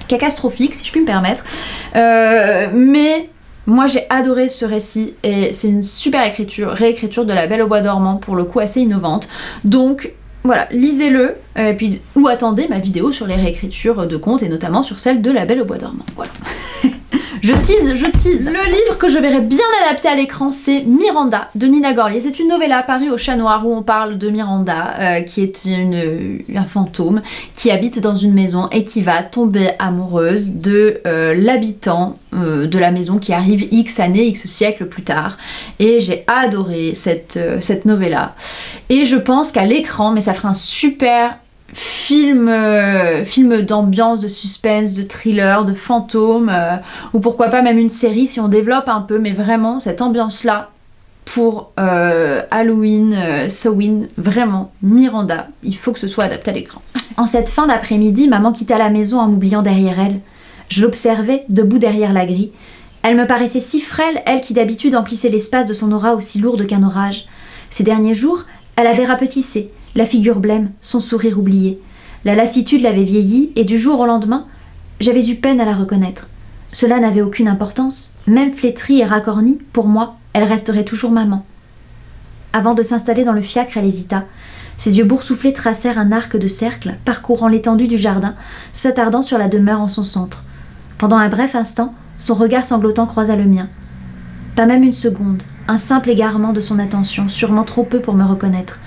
S1: catastrophiques, si je puis me permettre. Mais moi, j'ai adoré ce récit et c'est une super réécriture de La Belle au bois dormant, pour le coup assez innovante. Donc voilà, lisez-le, ou attendez ma vidéo sur les réécritures de contes et notamment sur celle de La Belle au bois dormant. Voilà. Je tease. Le livre que je verrais bien adapté à l'écran, c'est Miranda de Nina Gorlier. C'est une novella parue au Chat Noir où on parle de Miranda, qui est un fantôme qui habite dans une maison et qui va tomber amoureuse de l'habitant de la maison qui arrive X années, X siècles plus tard. Et j'ai adoré cette novella. Et je pense qu'à l'écran, mais ça ferait un super film d'ambiance, de suspense, de thriller, de fantôme, ou pourquoi pas même une série si on développe un peu, mais vraiment cette ambiance là pour Halloween, Samhain, vraiment Miranda, il faut que ce soit adapté à l'écran. En cette fin d'après-midi, maman quitta la maison en m'oubliant derrière elle. Je l'observais debout derrière la grille. Elle me paraissait si frêle, elle qui d'habitude emplissait l'espace de son aura aussi lourde qu'un orage. Ces derniers jours, elle avait rapetissé, la figure blême, son sourire oublié. La lassitude l'avait vieillie, et du jour au lendemain, j'avais eu peine à la reconnaître. Cela n'avait aucune importance, même flétrie et racornie, pour moi, elle resterait toujours maman. Avant de s'installer dans le fiacre, elle hésita. Ses yeux boursouflés tracèrent un arc de cercle, parcourant l'étendue du jardin, s'attardant sur la demeure en son centre. Pendant un bref instant, son regard sanglotant croisa le mien. Pas même une seconde, un simple égarement de son attention, sûrement trop peu pour me reconnaître.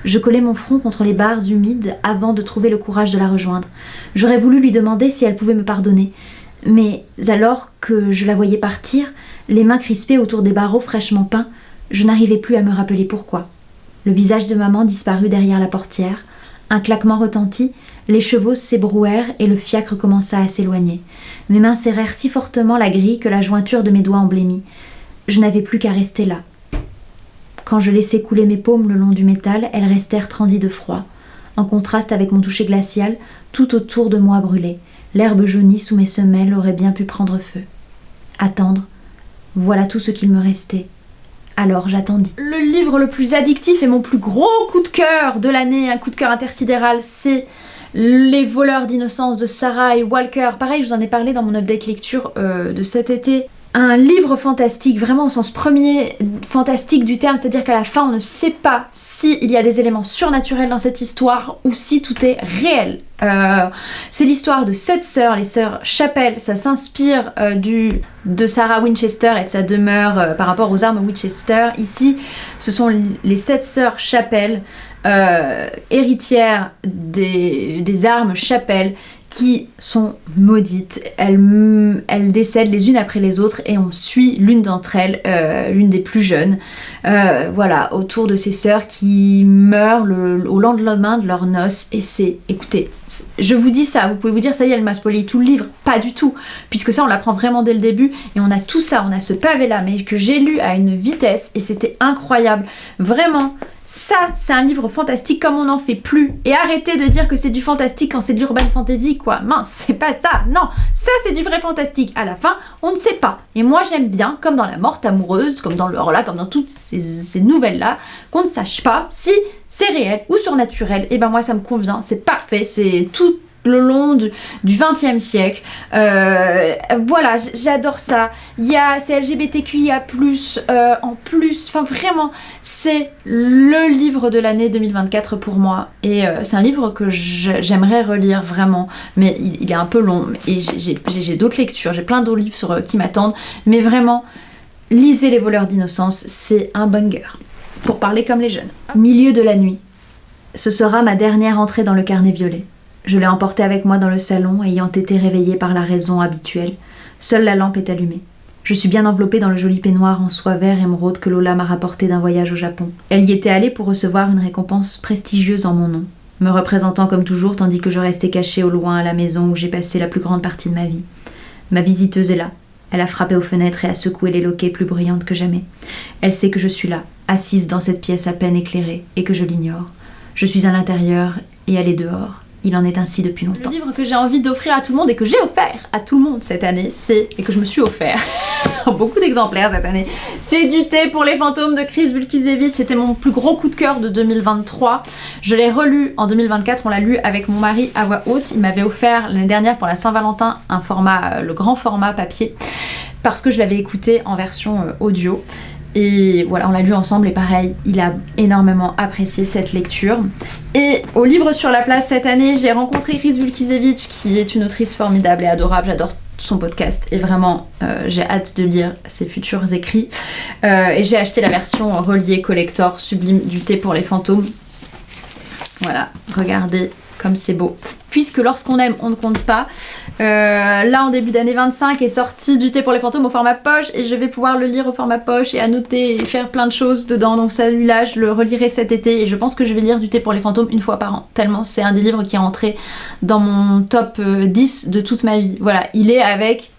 S1: Je collai mon front contre les barres humides avant de trouver le courage de la rejoindre. J'aurais voulu lui demander si elle pouvait me pardonner. Mais alors que je la voyais partir, les mains crispées autour des barreaux fraîchement peints, je n'arrivais plus à me rappeler pourquoi. Le visage de maman disparut derrière la portière. Un claquement retentit, les chevaux s'ébrouèrent et le fiacre commença à s'éloigner. Mes mains serrèrent si fortement la grille que la jointure de mes doigts en blêmit. Je n'avais plus qu'à rester là. Quand je laissai couler mes paumes le long du métal, elles restèrent transies de froid. En contraste avec mon toucher glacial, tout autour de moi brûlait. L'herbe jaunie sous mes semelles aurait bien pu prendre feu. Attendre, voilà tout ce qu'il me restait. Alors j'attendis. Le livre le plus addictif et mon plus gros coup de cœur de l'année, un coup de cœur intersidéral, c'est Les voleurs d'innocence de Sarah et Walker. Pareil, je vous en ai parlé dans mon update lecture de cet été. Un livre fantastique, vraiment au sens premier fantastique du terme, c'est-à-dire qu'à la fin on ne sait pas s'il y a des éléments surnaturels dans cette histoire ou si tout est réel. C'est l'histoire de 7 sœurs, les sœurs Chapelle. Ça s'inspire de Sarah Winchester et de sa demeure par rapport aux armes Winchester. Ici, ce sont les 7 sœurs Chapelle, héritières des armes Chapelle, qui sont maudites. Elles décèdent les unes après les autres et on suit l'une d'entre elles, l'une des plus jeunes, voilà, autour de ces sœurs qui meurent au lendemain de leurs noces. Et écoutez, je vous dis ça, vous pouvez vous dire ça y est, elle m'a spoilé tout le livre, pas du tout, puisque ça on l'apprend vraiment dès le début et on a tout ça, on a ce pavé là, mais que j'ai lu à une vitesse et c'était incroyable, vraiment. Ça, c'est un livre fantastique comme on n'en fait plus. Et arrêtez de dire que c'est du fantastique quand c'est de l'urban fantasy, quoi. Mince, c'est pas ça. Non, ça c'est du vrai fantastique. À la fin, on ne sait pas. Et moi j'aime bien, comme dans La Morte amoureuse, comme dans là, comme dans toutes ces nouvelles-là, qu'on ne sache pas si c'est réel ou surnaturel. Et ben moi ça me convient, c'est parfait, c'est tout le long du XXe siècle. Voilà, j'adore ça. C'est LGBTQIA+, en plus, enfin vraiment, c'est le livre de l'année 2024 pour moi. Et c'est un livre que j'aimerais relire vraiment, mais il est un peu long. Et j'ai d'autres lectures, j'ai plein d'autres livres qui m'attendent. Mais vraiment, lisez Les voleurs d'innocence, c'est un banger. Pour parler comme les jeunes. Milieu de la nuit. Ce sera ma dernière entrée dans le carnet violet. Je l'ai emporté avec moi dans le salon, ayant été réveillée par la raison habituelle. Seule la lampe est allumée. Je suis bien enveloppée dans le joli peignoir en soie vert émeraude que Lola m'a rapporté d'un voyage au Japon. Elle y était allée pour recevoir une récompense prestigieuse en mon nom. me représentant comme toujours tandis que je restais cachée au loin à la maison où j'ai passé la plus grande partie de ma vie. Ma visiteuse est là. Elle a frappé aux fenêtres et a secoué les loquets plus brillantes que jamais. Elle sait que je suis là, assise dans cette pièce à peine éclairée, et que je l'ignore. Je suis à l'intérieur et elle est dehors. Il en est ainsi depuis longtemps. Le livre que j'ai envie d'offrir à tout le monde et que j'ai offert à tout le monde cette année, et que je me suis offert beaucoup d'exemplaires cette année, c'est Du thé pour les fantômes de Chris Bulkiewicz. C'était mon plus gros coup de cœur de 2023. Je l'ai relu en 2024, on l'a lu avec mon mari à voix haute. Il m'avait offert l'année dernière pour la Saint-Valentin un format, le grand format papier, parce que je l'avais écouté en version audio. Et voilà, on l'a lu ensemble et pareil, il a énormément apprécié cette lecture. Et au livre sur la place cette année, j'ai rencontré Chris Bulkiewicz, qui est une autrice formidable et adorable. J'adore son podcast et vraiment j'ai hâte de lire ses futurs écrits. Et j'ai acheté la version reliée collector sublime du thé pour les fantômes. Voilà, regardez comme c'est beau. Puisque lorsqu'on aime, on ne compte pas. Là, en début d'année 25, est sorti Du thé pour les fantômes au format poche et je vais pouvoir le lire au format poche et annoter et faire plein de choses dedans. Donc celui-là, je le relirai cet été et je pense que je vais lire Du thé pour les fantômes une fois par an. Tellement c'est un des livres qui est rentré dans mon top 10 de toute ma vie. Voilà, il est avec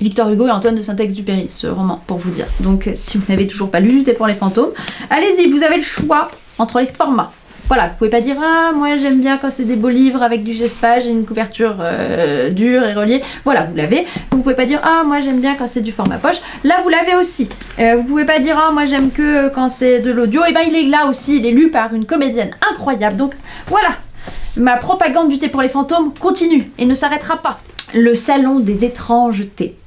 S1: Victor Hugo et Antoine de Saint-Exupéry, ce roman, pour vous dire. Donc si vous n'avez toujours pas lu Du thé pour les fantômes, allez-y, vous avez le choix entre les formats. Voilà, vous pouvez pas dire « Ah, moi j'aime bien quand c'est des beaux livres avec du gespage et une couverture dure et reliée. » Voilà, vous l'avez. Vous pouvez pas dire « Ah, moi j'aime bien quand c'est du format poche. » Là, vous l'avez aussi. Vous pouvez pas dire « Ah, moi j'aime que quand c'est de l'audio. » Et ben il est là aussi, il est lu par une comédienne incroyable. Donc voilà, ma propagande du thé pour les fantômes continue et ne s'arrêtera pas. Le salon des étranges thés.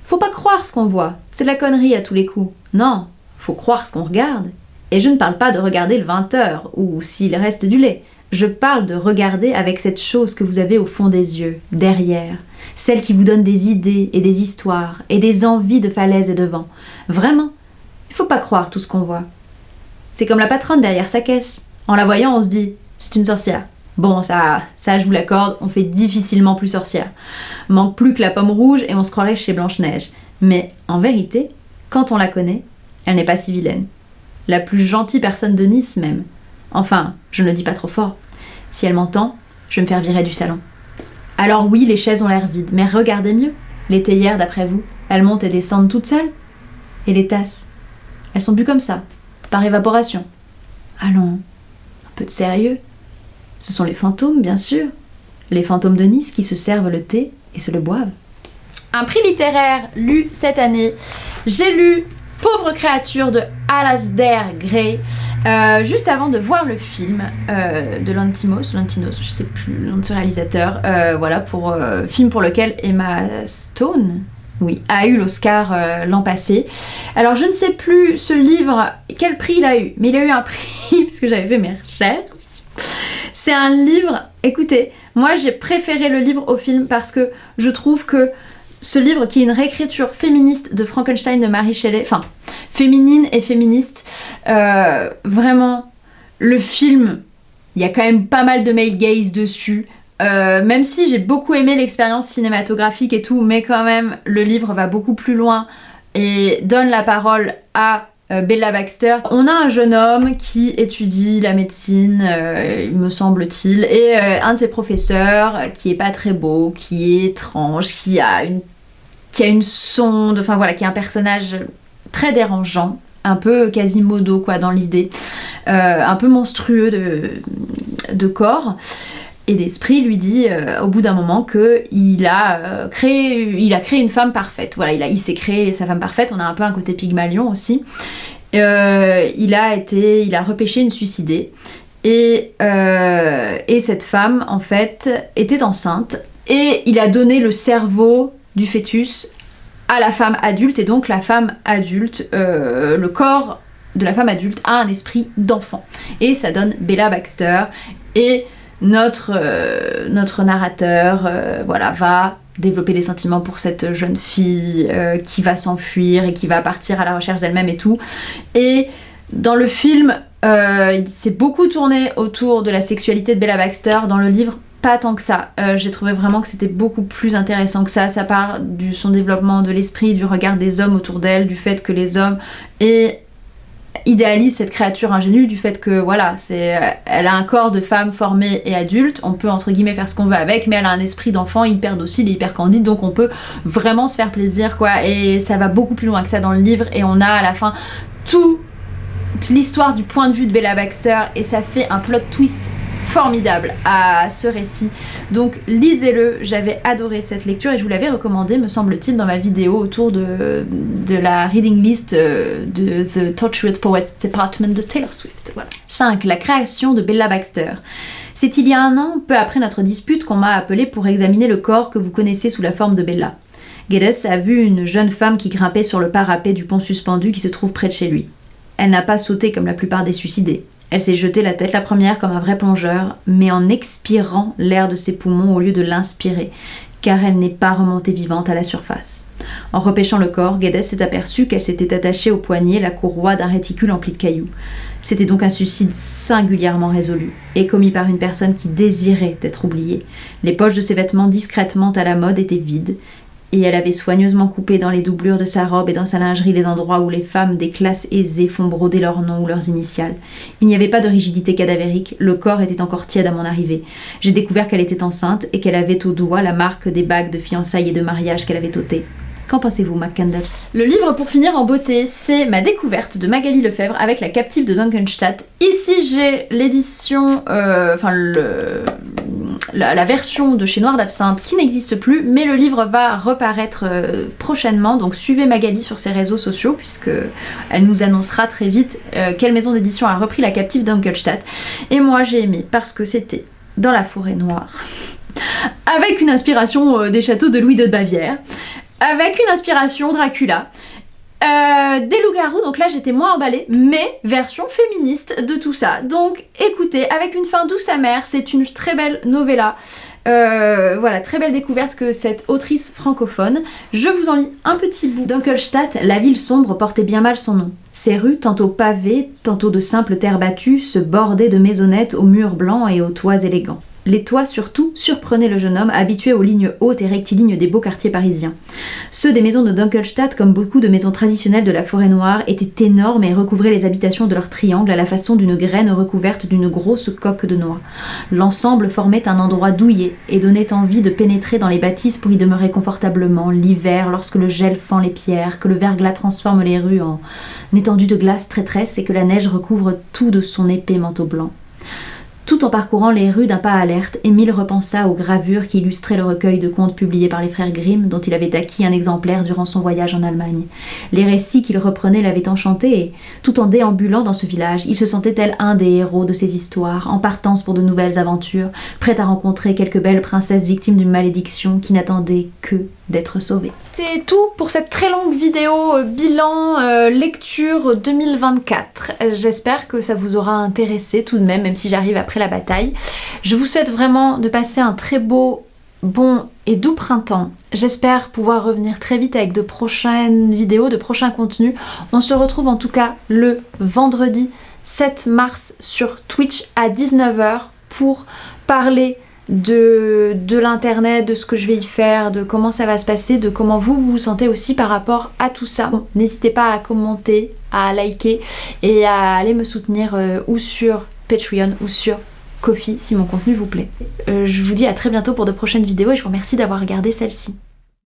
S1: Faut pas croire ce qu'on voit, c'est de la connerie à tous les coups. Non, faut croire ce qu'on regarde. Et je ne parle pas de regarder le 20h ou s'il reste du lait. Je parle de regarder avec cette chose que vous avez au fond des yeux, derrière. Celle qui vous donne des idées et des histoires et des envies de falaises et de vent. Vraiment, il faut pas croire tout ce qu'on voit. C'est comme la patronne derrière sa caisse. En la voyant, on se dit « c'est une sorcière ». Bon, ça je vous l'accorde, on fait difficilement plus sorcière. Manque plus que la pomme rouge et on se croirait chez Blanche-Neige. Mais en vérité, quand on la connaît, elle n'est pas si vilaine. La plus gentille personne de Nice même. Enfin, je ne le dis pas trop fort. Si elle m'entend, je vais me faire virer du salon. Alors oui, les chaises ont l'air vides, mais regardez mieux. Les théières, d'après vous, elles montent et descendent toutes seules. Et les tasses, elles sont bues comme ça, par évaporation. Allons, un peu de sérieux. Ce sont les fantômes, bien sûr. Les fantômes de Nice qui se servent le thé et se le boivent. Un prix littéraire lu cette année. J'ai lu Pauvre créature de Alasdair Gray, juste avant de voir le film de Lanthimos, je sais plus le nom de ce réalisateur, voilà, film pour lequel Emma Stone, oui, a eu l'Oscar l'an passé. Alors je ne sais plus ce livre, quel prix il a eu, mais il a eu un prix, parce que j'avais fait mes recherches. C'est un livre, écoutez, moi j'ai préféré le livre au film parce que je trouve que ce livre qui est une réécriture féministe de Frankenstein de Mary Shelley, enfin féminine et féministe, vraiment le film, il y a quand même pas mal de male gaze dessus, même si j'ai beaucoup aimé l'expérience cinématographique et tout, mais quand même le livre va beaucoup plus loin et donne la parole à Bella Baxter. On a un jeune homme qui étudie la médecine, il me semble-t-il, et un de ses professeurs qui est pas très beau, qui est étrange, qui a une sonde, enfin voilà, qui est un personnage très dérangeant, un peu Quasimodo quoi dans l'idée, un peu monstrueux de corps et d'esprit, lui dit au bout d'un moment qu'il a créé une femme parfaite. Voilà, il s'est créé sa femme parfaite. On a un peu un côté Pygmalion aussi. Il a repêché une suicidée et cette femme en fait était enceinte et il a donné le cerveau du fœtus à la femme adulte et donc la femme adulte, le corps de la femme adulte a un esprit d'enfant et ça donne Bella Baxter et notre narrateur voilà, va développer des sentiments pour cette jeune fille qui va s'enfuir et qui va partir à la recherche d'elle-même et tout. Et dans le film, il s'est beaucoup tourné autour de la sexualité de Bella Baxter. Dans le livre, pas tant que ça. J'ai trouvé vraiment que c'était beaucoup plus intéressant que ça. Ça part de son développement de l'esprit, du regard des hommes autour d'elle, du fait que les hommes aient idéalise cette créature ingénue du fait que voilà, elle a un corps de femme formée et adulte, on peut entre guillemets faire ce qu'on veut avec, mais elle a un esprit d'enfant hyper docile et hyper candide, donc on peut vraiment se faire plaisir quoi, et ça va beaucoup plus loin que ça dans le livre, et on a à la fin toute l'histoire du point de vue de Bella Baxter, et ça fait un plot twist formidable à ce récit. Donc lisez-le, j'avais adoré cette lecture et je vous l'avais recommandé, me semble-t-il, dans ma vidéo autour de la reading list de The Tortured Poets Department de Taylor Swift. Voilà. 5. La création de Bella Baxter. C'est il y a un an, peu après notre dispute, qu'on m'a appelé pour examiner le corps que vous connaissez sous la forme de Bella. Geddes a vu une jeune femme qui grimpait sur le parapet du pont suspendu qui se trouve près de chez lui. Elle n'a pas sauté comme la plupart des suicidés. Elle s'est jetée la tête la première comme un vrai plongeur, mais en expirant l'air de ses poumons au lieu de l'inspirer, car elle n'est pas remontée vivante à la surface. En repêchant le corps, Geddes s'est aperçu qu'elle s'était attachée au poignet la courroie d'un réticule empli de cailloux. C'était donc un suicide singulièrement résolu, et commis par une personne qui désirait être oubliée. Les poches de ses vêtements discrètement à la mode étaient vides, et elle avait soigneusement coupé dans les doublures de sa robe et dans sa lingerie les endroits où les femmes des classes aisées font broder leurs noms ou leurs initiales. Il n'y avait pas de rigidité cadavérique, le corps était encore tiède à mon arrivée. J'ai découvert qu'elle était enceinte et qu'elle avait au doigt la marque des bagues de fiançailles et de mariage qu'elle avait ôtées. Qu'en pensez-vous, McCandles? Le livre pour finir en beauté, c'est ma découverte de Magali Lefebvre avec La Captive de Dunkelstadt. Ici j'ai l'édition, la version de chez Noir d'Absinthe qui n'existe plus, mais le livre va reparaître prochainement, donc suivez Magali sur ses réseaux sociaux puisque elle nous annoncera très vite quelle maison d'édition a repris La Captive de Dunkelstadt. Et moi j'ai aimé parce que c'était dans la forêt noire, avec une inspiration des châteaux de Louis II de Bavière, avec une inspiration Dracula, des loups-garous, donc là j'étais moins emballée, mais version féministe de tout ça. Donc écoutez, avec une fin douce amère, c'est une très belle novella. Voilà, très belle découverte que cette autrice francophone. Je vous en lis un petit bout. Dunkelstadt, la ville sombre, portait bien mal son nom. Ses rues, tantôt pavées, tantôt de simples terres battues, se bordaient de maisonnettes aux murs blancs et aux toits élégants. Les toits, surtout, surprenaient le jeune homme, habitué aux lignes hautes et rectilignes des beaux quartiers parisiens. Ceux des maisons de Dunkelstadt, comme beaucoup de maisons traditionnelles de la forêt noire, étaient énormes et recouvraient les habitations de leurs triangles à la façon d'une graine recouverte d'une grosse coque de noix. L'ensemble formait un endroit douillet et donnait envie de pénétrer dans les bâtisses pour y demeurer confortablement, l'hiver, lorsque le gel fend les pierres, que le verglas transforme les rues en étendues de glace traîtresse et que la neige recouvre tout de son épais manteau blanc. Tout en parcourant les rues d'un pas alerte, Émile repensa aux gravures qui illustraient le recueil de contes publiés par les frères Grimm, dont il avait acquis un exemplaire durant son voyage en Allemagne. Les récits qu'il reprenait l'avaient enchanté et, tout en déambulant dans ce village, il se sentait tel un des héros de ces histoires, en partance pour de nouvelles aventures, prêt à rencontrer quelques belles princesses victimes d'une malédiction qui n'attendaient que d'être sauvées. C'est tout pour cette très longue vidéo bilan lecture 2024. J'espère que ça vous aura intéressé tout de même si j'arrive après la bataille. Je vous souhaite vraiment de passer un très beau, bon et doux printemps. J'espère pouvoir revenir très vite avec de prochaines vidéos, de prochains contenus. On se retrouve en tout cas le vendredi 7 mars sur Twitch à 19 h pour parler de l'internet, de ce que je vais y faire, de comment ça va se passer, de comment vous vous sentez aussi par rapport à tout ça. Bon, n'hésitez pas à commenter, à liker et à aller me soutenir ou sur Patreon ou sur Ko-fi si mon contenu vous plaît. Je vous dis à très bientôt pour de prochaines vidéos et je vous remercie d'avoir regardé celle-ci.